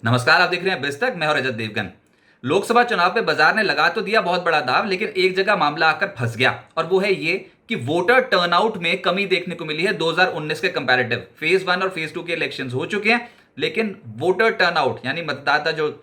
नमस्कार, आप देख रहे हैं बिस्तक। मैं और रजत देवगन। लोकसभा चुनाव पे बाजार ने लगा तो दिया बहुत बड़ा दाव, लेकिन एक जगह मामला आकर फंस गया और वो है ये कि वोटर टर्नआउट में कमी देखने को मिली है 2019 के कंपैरेटिव। फेज 1 और फेज 2 के इलेक्शंस हो चुके हैं, लेकिन वोटर टर्नआउट यानी मतदाता जो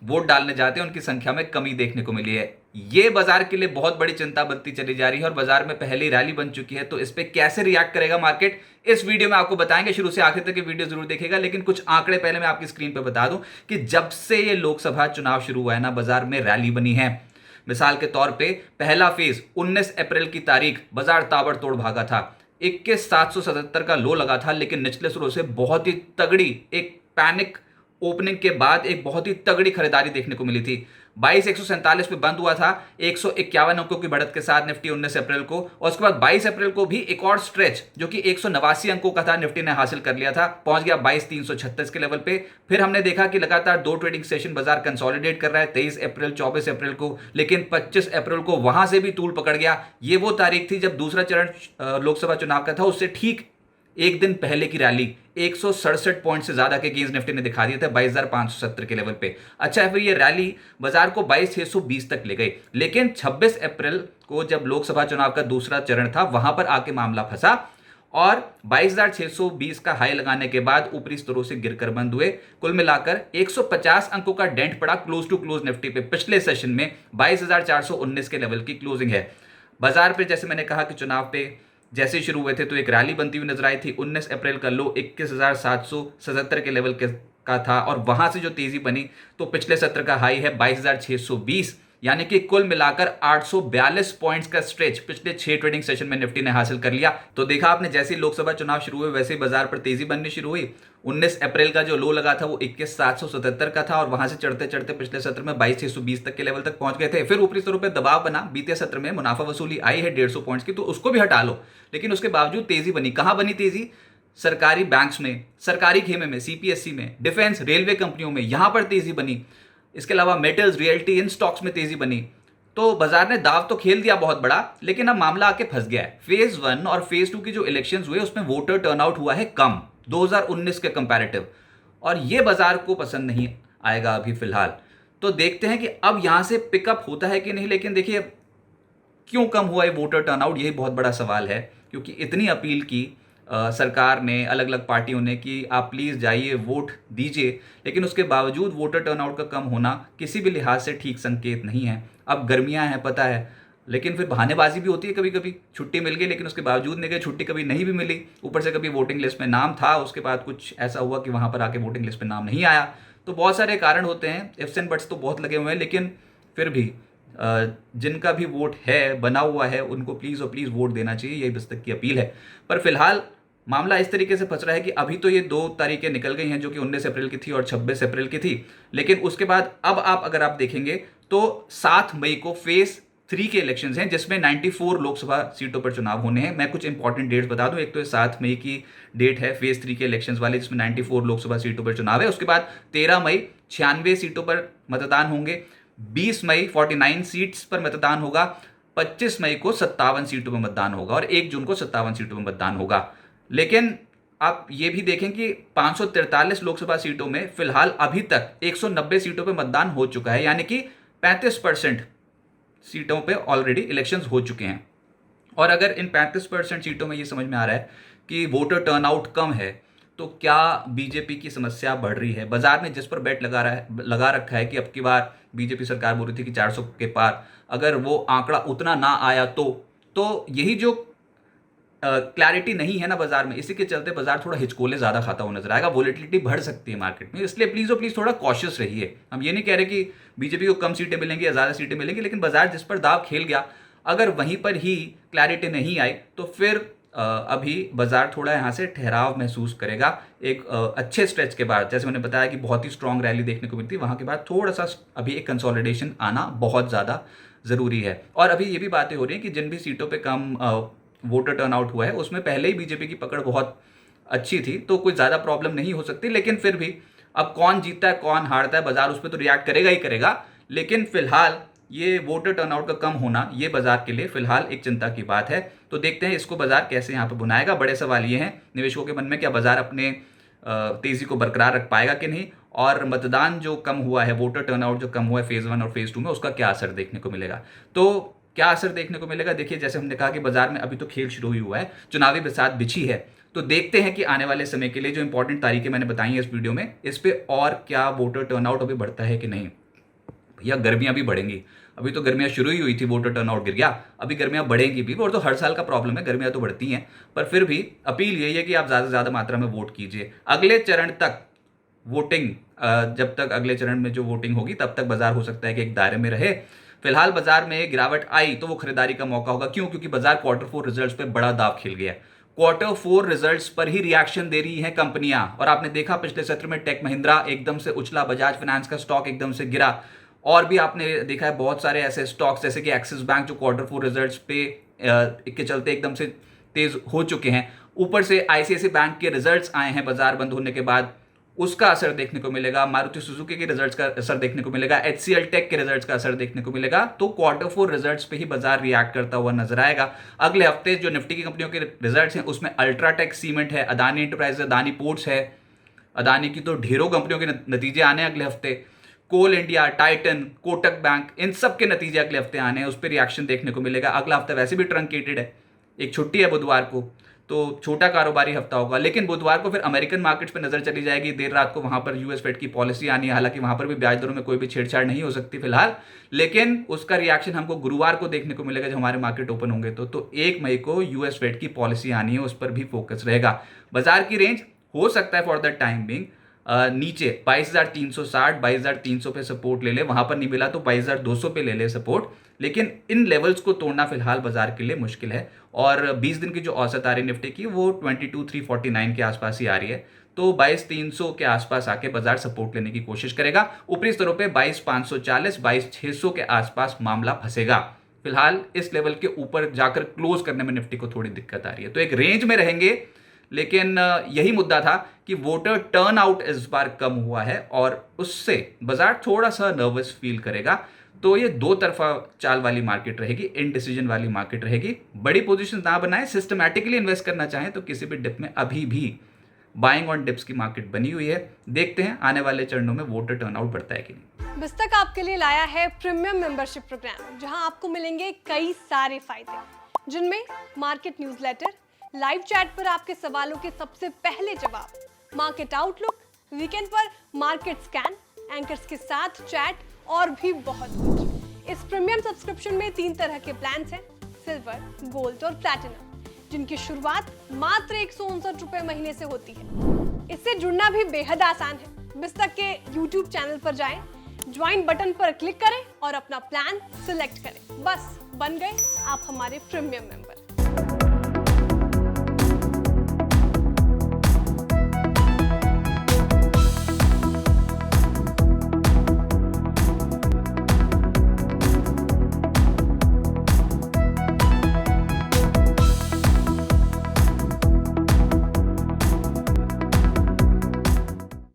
वोट डालने जाते हैं उनकी संख्या में कमी देखने को मिली है। ये बाजार के लिए बहुत बड़ी चिंता बनती चली जा रही है और बाजार में पहले ही रैली बन चुकी है। तो इस पे कैसे रिएक्ट करेगा मार्केट, इस वीडियो में आपको बताएंगे। शुरू से आखिर तक ये वीडियो जरूर देखिएगा। लेकिन कुछ आंकड़े पहले मैं आपकी स्क्रीन पे बता दूं कि जब से ये लोकसभा चुनाव शुरू हुआ है ना, बाजार में रैली बनी है। मिसाल के तौर पे पहला फेज 19 अप्रैल की तारीख बाजार ताबड़तोड़ भागा था। 21,777 का लो लगा था, लेकिन निचले सुरों से बहुत ही तगड़ी एक पैनिक ओपनिंग के बाद एक बहुत ही तगड़ी खरीदारी देखने को मिली थी। 22,147 पे बंद हुआ था। 151 अंकों की बढ़त के साथ निफ्टी 19 अप्रैल को, और उसके बाद 22 अप्रैल को भी एक और स्ट्रेच जो कि 189 अंकों का था निफ्टी ने हासिल कर लिया था, पहुंच गया 22,336 के लेवल पे। फिर हमने देखा कि लगातार दो ट्रेडिंग सेशन बाजार कंसोलिडेट कर रहा है, 23 अप्रैल 24 अप्रैल को, लेकिन 25 अप्रैल को वहां से भी तूल पकड़ गया। ये वो तारीख थी जब दूसरा चरण लोकसभा चुनाव का था, उससे ठीक एक दिन पहले की रैली 167 पॉइंट से ज्यादा के गेंस निफ्टी ने दिखा दिए थे 22,570 के लेवल पे। अच्छा है, फिर ये रैली बाजार को 22,620 तक ले गई, लेकिन 26 अप्रैल को जब लोकसभा चुनाव का दूसरा चरण था वहां पर आके मामला फंसा और 22,620 का हाई लगाने के बाद ऊपरी स्तरों से गिरकर बंद हुए। कुल मिलाकर 150 अंकों का डेंट पड़ा क्लोज टू क्लोज निफ्टी पे। पिछले सेशन में 22,419 के लेवल की क्लोजिंग है। बाजार पे जैसे मैंने कहा कि चुनाव पे जैसे ही शुरू हुए थे तो एक रैली बनती हुई नजर आई थी। 19 अप्रैल का लो 21,777 के लेवल का था और वहां से जो तेजी बनी तो पिछले सत्र का हाई है 22,620, यानी कि कुल मिलाकर 842 पॉइंट्स का स्ट्रेच पिछले 6 ट्रेडिंग सेशन में निफ्टी ने हासिल कर लिया। तो देखा आपने, जैसे ही लोकसभा चुनाव शुरू हुए वैसे ही बाजार पर तेजी बननी शुरू हुई। 19 अप्रैल का जो लो लगा था वो 21,777 का था और वहां से चढ़ते चढ़ते पिछले सत्र में 22,620 तक के लेवल तक पहुंच गए थे। फिर ऊपरी स्तरों पर दबाव बना। बीते सत्र में मुनाफा वसूली आई है 150 पॉइंट्स की, तो उसको भी हटा लो, लेकिन उसके बावजूद तेजी बनी। कहां बनी तेजी? सरकारी बैंक्स में, सरकारी खेमे में, सीपीएससी में, डिफेंस, रेलवे कंपनियों में, यहां पर तेजी बनी। इसके अलावा मेटल्स, रियल्टी, इन स्टॉक्स में तेजी बनी। तो बाजार ने दाव तो खेल दिया बहुत बड़ा, लेकिन अब मामला आके फंस गया है। फेज 1 और फेज 2 की जो इलेक्शंस हुए उसमें वोटर टर्नआउट हुआ है कम 2019 के कंपैरेटिव, और ये बाजार को पसंद नहीं आएगा अभी फिलहाल। तो देखते हैं कि अब यहां से पिकअप होता है कि नहीं। लेकिन देखिए, क्यों कम हुआ है वोटर टर्नआउट, यही बहुत बड़ा सवाल है। क्योंकि इतनी अपील की सरकार ने, अलग अलग पार्टियों ने कि आप प्लीज़ जाइए वोट दीजिए, लेकिन उसके बावजूद वोटर टर्नआउट का कम होना किसी भी लिहाज से ठीक संकेत नहीं है। अब गर्मियां हैं पता है, लेकिन फिर बहानेबाजी भी होती है कभी कभी। छुट्टी मिल गई लेकिन उसके बावजूद नहीं गए, छुट्टी कभी नहीं भी मिली, ऊपर से कभी वोटिंग लिस्ट में नाम था, उसके बाद कुछ ऐसा हुआ कि वहां पर आके वोटिंग लिस्ट में नाम नहीं आया। तो बहुत सारे कारण होते हैं, इफ्स एंड बट्स तो बहुत लगे हुए हैं। लेकिन फिर भी जिनका भी वोट है, बना हुआ है, उनको प्लीज़ और प्लीज़ वोट देना चाहिए, यही बस तक की अपील है। पर फिलहाल मामला इस तरीके से फंस रहा है कि अभी तो ये 2 तारीखें निकल गई हैं जो कि 19 अप्रैल की थी और 26 अप्रैल की थी, लेकिन उसके बाद अब आप अगर आप देखेंगे तो 7 मई को फेज 3 के इलेक्शंस हैं जिसमें 94 लोकसभा सीटों पर चुनाव होने हैं। मैं कुछ इंपॉर्टेंट डेट्स बता दूं। एक तो 7 मई की डेट है फेज 3 के इलेक्शंस वाले, जिसमें 94 लोकसभा सीटों पर चुनाव है। उसके बाद 13 मई 96 सीटों पर मतदान होंगे। 20 मई 49 सीट्स पर मतदान होगा। 25 मई को 57 सीटों पर मतदान होगा और 1 जून को 57 सीटों पर मतदान होगा। लेकिन आप ये भी देखें कि 543 लोकसभा सीटों में फिलहाल अभी तक 190 सीटों पर मतदान हो चुका है, यानी कि 35% सीटों पे ऑलरेडी इलेक्शंस हो चुके हैं। और अगर इन 35% सीटों में ये समझ में आ रहा है कि वोटर टर्नआउट कम है, तो क्या बीजेपी की समस्या बढ़ रही है? बाजार ने जिस पर बेट लगा रखा है कि अब की बार बीजेपी सरकार बोल रही थी कि 400 के पार, अगर वो आंकड़ा उतना ना आया तो यही जो क्लैरिटी नहीं है ना बाजार में, इसी के चलते बाजार थोड़ा हिचकोले ज्यादा खाता हुआ नजर आएगा। वोलेटिलिटी बढ़ सकती है मार्केट में, इसलिए प्लीज और प्लीज थोड़ा कॉशियस रहिए। हम ये नहीं कह रहे कि बीजेपी को कम सीटें मिलेंगी या ज्यादा सीटें मिलेंगी, लेकिन बाजार जिस पर दाव खेल गया, अगर वहीं पर ही क्लैरिटी नहीं आई तो फिर अभी बाजार थोड़ा यहाँ से ठहराव महसूस करेगा। एक अच्छे स्ट्रेच के बाद, जैसे मैंने बताया कि बहुत ही स्ट्रांग रैली देखने को मिलती है, वहां के बाद थोड़ा सा अभी एक कंसोलिडेशन आना बहुत ज़्यादा ज़रूरी है। और अभी ये भी बातें हो रही हैं कि जिन भी सीटों पे कम वोटर टर्नआउट हुआ है उसमें पहले ही बीजेपी की पकड़ बहुत अच्छी थी, तो कोई ज़्यादा प्रॉब्लम नहीं हो सकती। लेकिन फिर भी अब कौन जीतता है कौन हारता है, बाजार उस पर तो रिएक्ट करेगा ही करेगा। लेकिन फिलहाल ये वोटर टर्नआउट का कम होना ये बाजार के लिए फिलहाल एक चिंता की बात है। तो देखते हैं इसको बाजार कैसे यहाँ पर बुनाएगा। बड़े सवाल ये हैं निवेशकों के मन में, क्या बाजार अपने तेजी को बरकरार रख पाएगा कि नहीं, और मतदान जो कम हुआ है, वोटर टर्नआउट जो कम हुआ है फेज़ 1 और फेज़ 2 में, उसका क्या असर देखने को मिलेगा। तो क्या असर देखने को मिलेगा, देखिए जैसे हमने कहा कि बाजार में अभी तो खेल शुरू ही हुआ है, चुनावी बरसात बिछी है, तो देखते हैं कि आने वाले समय के लिए जो इंपॉर्टेंट तारीखें मैंने बताई हैं इस वीडियो में, इस पे और क्या वोटर टर्नआउट अभी बढ़ता है कि नहीं। भैया गर्मियां भी बढ़ेंगी, अभी तो गर्मियां शुरू ही हुई थी, वोटर टर्नआउट गिर गया, अभी गर्मियां बढ़ेंगी भी, और तो हर साल का प्रॉब्लम है, गर्मियां तो बढ़ती हैं, पर फिर भी अपील यही है कि आप ज़्यादा से ज़्यादा मात्रा में वोट कीजिए। अगले चरण तक वोटिंग, जब तक अगले चरण में जो वोटिंग होगी तब तक बाजार हो सकता है कि एक दायरे में रहे। फिलहाल बाजार में गिरावट आई तो वो खरीदारी का मौका होगा। क्यों? क्योंकि बाजार क्वार्टर 4 रिजल्ट्स पे बड़ा दाव खेल गया है। क्वार्टर 4 रिजल्ट्स पर ही रिएक्शन दे रही हैं कंपनियां, और आपने देखा पिछले सत्र में टेक महिंद्रा एकदम से उछला, बजाज फाइनेंस का स्टॉक एकदम से गिरा, और भी आपने देखा है बहुत सारे ऐसे स्टॉक्स जैसे कि एक्सिस बैंक जो क्वार्टर 4 रिजल्ट्स पे के चलते एकदम से तेज हो चुके हैं। ऊपर से आईसीआईसीआई बैंक के रिजल्ट्स आए हैं बाजार बंद होने के बाद, उसका असर देखने को मिलेगा। मारुति सुजुकी के रिजल्ट्स का असर देखने को मिलेगा, एचसीएल टेक के रिजल्ट्स का असर देखने को मिलेगा। तो क्वार्टर 4 रिजल्ट्स पे ही बाजार रिएक्ट करता हुआ नजर आएगा। अगले हफ्ते जो निफ्टी की कंपनियों के रिजल्ट्स हैं उसमें अल्ट्राटेक सीमेंट है, अदानी एंटरप्राइजेज, अदानी पोर्ट्स है, अदानी की तो ढेरों कंपनियों के नतीजे आने हैं अगले हफ्ते। कोल इंडिया, टाइटन, कोटक बैंक, इन सब के नतीजे अगले हफ्ते आने हैं, उस पर रिएक्शन देखने को मिलेगा। अगला हफ्ता वैसे भी ट्रंकेटेड है, एक छुट्टी है बुधवार को, तो छोटा कारोबारी हफ्ता होगा। लेकिन बुधवार को फिर अमेरिकन मार्केट्स पे नजर चली जाएगी, देर रात को वहां पर यूएस फेड की पॉलिसी आनी है। हालांकि वहां पर भी ब्याज दरों में कोई भी छेड़छाड़ नहीं हो सकती फिलहाल, लेकिन उसका रिएक्शन हमको गुरुवार को देखने को मिलेगा जब हमारे मार्केट ओपन होंगे। तो 1 मई को यूएस फेड की पॉलिसी आनी है, उस पर भी फोकस रहेगा। बाजार की रेंज हो सकता है फॉर द टाइम बिंग नीचे 22,360, 22,300 पे सपोर्ट ले ले, वहां पर नहीं मिला तो 22,200 पे ले ले सपोर्ट। लेकिन इन लेवल्स को तोड़ना फिलहाल बाजार के लिए मुश्किल है। और 20 दिन की जो औसत आ रही है निफ्टी की, वो 22,349 के आसपास ही आ रही है। तो 22,300 के आसपास आके बाजार सपोर्ट लेने की कोशिश करेगा। ऊपरी स्तरों पे 22,540, 22,600 के आसपास मामला फंसेगा। फिलहाल इस लेवल के ऊपर जाकर क्लोज करने में निफ्टी को थोड़ी दिक्कत आ रही है, तो एक रेंज में रहेंगे। लेकिन यही मुद्दा था कि वोटर टर्नआउट इस बार कम हुआ है और उससे बाजार थोड़ा सा नर्वस फील करेगा। तो ये दो तरफा चाल वाली मार्केट रहेगी, इनडिसीजन वाली मार्केट रहेगी। बड़ी पोजीशन ना बनाए, सिस्टमैटिकली इन्वेस्ट करना चाहें तो किसी भी डिप में अभी भी बाइंग ऑन डिप्स की मार्केट बनी हुई है। देखते हैं आने वाले चरणों में वोटर टर्नआउट बढ़ता है कि नहीं। बिस्तक आपके लिए लाया है प्रीमियम मेंबरशिप प्रोग्राम, जहां आपको मिलेंगे कई सारे फायदे, जिनमें मार्केट न्यूज़लेटर, लाइव चैट पर आपके सवालों के सबसे पहले जवाब, मार्केट आउटलुक, वीकेंड पर मार्केट स्कैन, एंकर्स के साथ चैट और भी बहुत कुछ। इस प्रीमियम सब्सक्रिप्शन में 3 तरह के प्लान्स हैं, सिल्वर, गोल्ड और प्लैटिनम, जिनकी शुरुआत मात्र 159 रुपए महीने से होती है। इससे जुड़ना भी बेहद आसान है। बिस्तक के YouTube चैनल पर जाएं, ज्वाइन बटन पर क्लिक करें और अपना प्लान सिलेक्ट करें। बस बन गए आप हमारे प्रीमियम मेंबर।